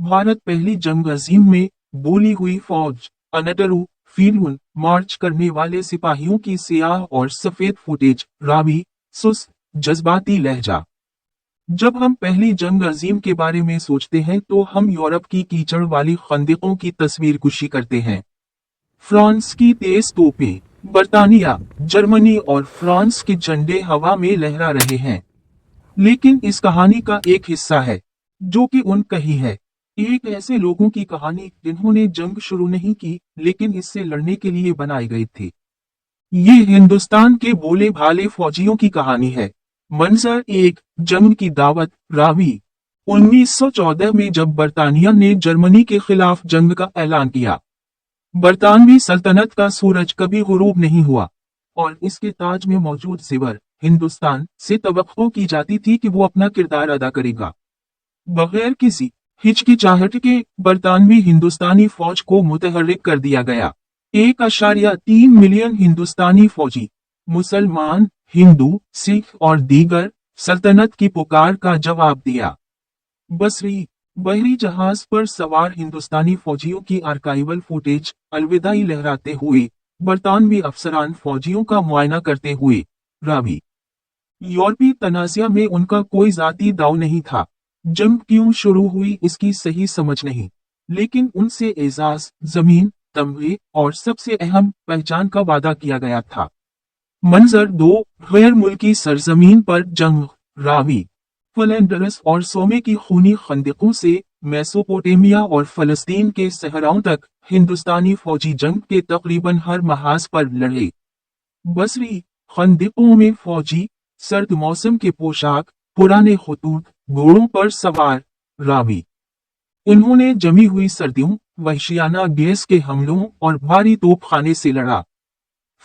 भारत पहली जंग अजीम में बोली हुई फौज, अनटरू फील्ड मार्च करने वाले सिपाहियों की सियाह और सफेद फुटेज, रावी, सुस्त, जज्बाती लहजा। जब हम पहली जंग अजीम के बारे में सोचते हैं तो हम यूरोप की कीचड़ वाली खंदकों की तस्वीर कुशी करते हैं। फ्रांस की तेज तोपें, बर्तानिया, जर्मनी और फ्रांस के झंडे हवा में लहरा रहे हैं। लेकिन इस कहानी का एक हिस्सा है जो कि उनकही है, एक ऐसे लोगों की कहानी जिन्होंने जंग शुरू नहीं की लेकिन इससे लड़ने के लिए बनाए गए थे। ये हिंदुस्तान के भोले भाले फौजियों की कहानी है। मंजर एक, जंग की दावत, रावी। 1914 में जब बर्तानिया ने जर्मनी के खिलाफ जंग का ऐलान किया, बरतानवी सल्तनत का सूरज कभी गुरूब नहीं हुआ और इसके ताज में मौजूद ज़ेवर हिंदुस्तान से तवक्को की जाती थी कि वो अपना किरदार अदा करेगा। बगैर किसी हिचकिचाहट के बरतानवी हिंदुस्तानी फौज को मुतहर्रिक कर दिया गया। 1.3 मिलियन हिंदुस्तानी फौजी, मुसलमान, हिंदू, सिख और दीगर सल्तनत की पुकार का जवाब दिया। बसरी बहरी जहाज पर सवार हिंदुस्तानी फौजियों की आर्काइवल फुटेज अलविदाई लहराते हुए, बरतानवी अफसरान फौजियों का मुआयना करते हुए, रावी। यूरोपीय तनाज़ा में उनका कोई जाती दाव नहीं था। जंग क्यों शुरू हुई इसकी सही समझ नहीं, लेकिन उनसे एजाज, जमीन, तमगे और सबसे अहम पहचान का वादा किया गया था। मंजर दो, गैर मुल्की सरजमीन पर जंग, रावी। फ्लैंडर्स और सोमे की खूनी खंदकों से मेसोपोटामिया और फलस्तीन के सहराओं तक हिंदुस्तानी फौजी जंग के तकरीबन हर महाज पर लड़े। बसरी खंदकों में फौजी सर्द मौसम के पोशाक, पुराने खतूत, घोड़ों पर सवार, रावी। उन्होंने जमी हुई सर्दियों, वहशियाना गैस के हमलों और भारी तोपखाने से लड़ा।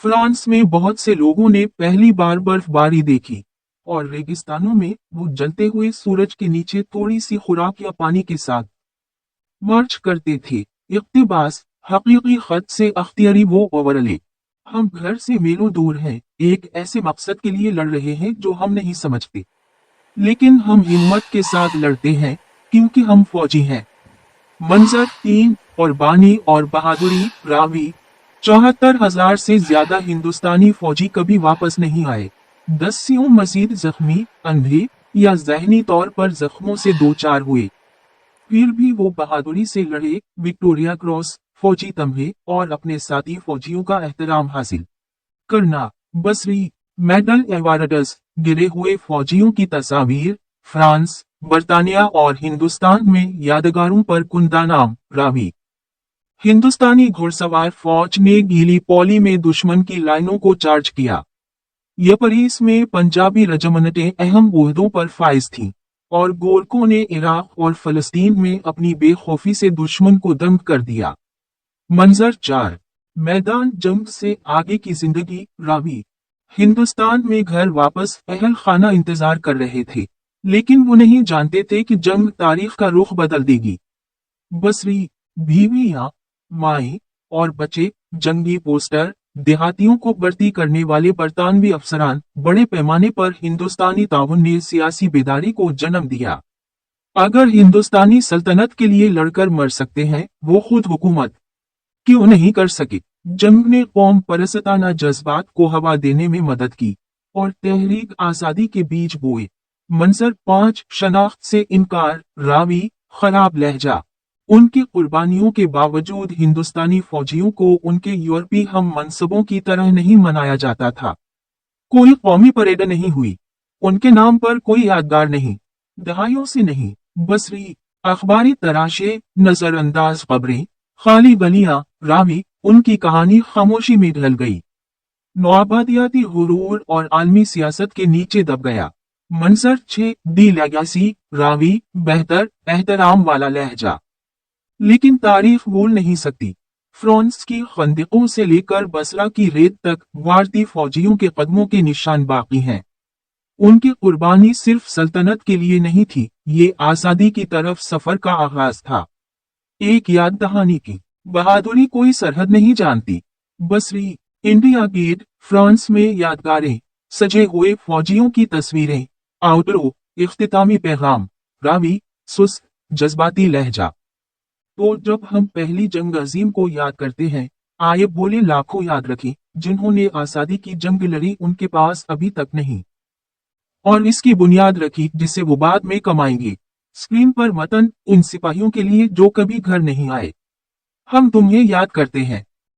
फ्रांस में बहुत से लोगों ने पहली बार बर्फबारी देखी और रेगिस्तानों में वो जलते हुए सूरज के नीचे थोड़ी सी खुराक या पानी के साथ मार्च करते थे। इक्तिबास हकीकी खत से अख्तियारी वो ओवरले। हम घर से मीलों दूर हैं, एक ऐसे मकसद के लिए लड़ रहे हैं जो हम नहीं समझते, लेकिन हम हिम्मत के साथ लड़ते हैं क्योंकि हम फौजी हैं। मंजर 3, कुर्बानी और बहादुरी, रावी। 74,000 से ज्यादा हिंदुस्तानी फौजी कभी वापस नहीं आए। 10 मजीद जख्मी, अंधे या जहनी तौर पर जख्मों से दो चार हुए। फिर भी वो बहादुरी से लड़े, विक्टोरिया क्रॉस, फौजी तमगे और अपने साथी फौजियों का एहतराम हासिल करना। बसरी मेडल एवार्ड्स, गिरे हुए फौजियों की तस्वीर, फ्रांस, बर्तानिया और हिंदुस्तान में यादगारों पर कुंदा नाम, रावी। हिंदुस्तानी घुड़सवार फौज ने गीली पौली में दुश्मन की लाइनों को चार्ज किया। यपरीस में पंजाबी रजमनटें अहम ओहदों पर फाइज थीं और गोरकों ने इराक और फलस्तीन में अपनी बेखौफी से दुश्मन को दंग कर दिया। मंजर 4, मैदान जंग से आगे की जिंदगी, रावी। हिंदुस्तान में घर वापस अहल खाना इंतजार कर रहे थे, लेकिन वो नहीं जानते थे कि जंग तारीख का रुख बदल देगी। बसरी बीवियां, माएं और बच्चे, जंगी पोस्टर, देहातियों को भर्ती करने वाले बरतानवी अफसरान, बड़े पैमाने पर हिंदुस्तानी ताउन ने सियासी बेदारी को जन्म दिया। अगर हिंदुस्तानी सल्तनत के लिए लड़कर मर सकते हैं, वो खुद हुकूमत क्यों नहीं कर सके। जंग ने कौम परस्ताना जज्बात को हवा देने में मदद की और तहरीक आजादी के बीज बोए। मंजर 5, शनाख्त से इनकार, रावी। खराब लहजा। उनकी कुर्बानियों के बावजूद हिंदुस्तानी फौजियों को उनके यूरोपीय हम मनसबों की तरह नहीं मनाया जाता था। कोई कौमी परेड नहीं हुई, उनके नाम पर कोई यादगार नहीं, दहाइयों से नहीं। बसरी अखबारी तराशे, नजरअंदाज खबरें, खाली गलियां, रावी। उनकी कहानी खामोशी में ढल गई, नौआबादियाती गुरूर और आलमी सियासत के नीचे दब गया। मंजर 6, दी लेगेसी, रावी। बेहतर एहतराम वाला लहजा, लेकिन तारीख भूल नहीं सकती। फ्रांस की खंदकों से लेकर बसरा की रेत तक भारतीय फौजियों के कदमों के निशान बाकी हैं। उनकी कुर्बानी सिर्फ सल्तनत के लिए नहीं थी, ये आजादी की तरफ सफर का आगाज था। एक याद दहानी की बहादुरी कोई सरहद नहीं जानती। बसरी इंडिया गेट, फ्रांस में यादगारें, सजे हुए फौजियों की तस्वीरें, आउटरो, इख्तितामी पैगाम, रावी। सुस्त जज्बाती लहजा। तो जब हम पहली जंग अजीम को याद करते हैं, आयब बोले लाखों याद रखी जिन्होंने आजादी की जंग लड़ी, उनके पास अभी तक नहीं और इसकी बुनियाद रखी जिसे वो बाद में कमाएंगे। स्क्रीन पर वतन, उन सिपाहियों के लिए जो कभी घर नहीं आए। हम तुम्हें याद करते हैं।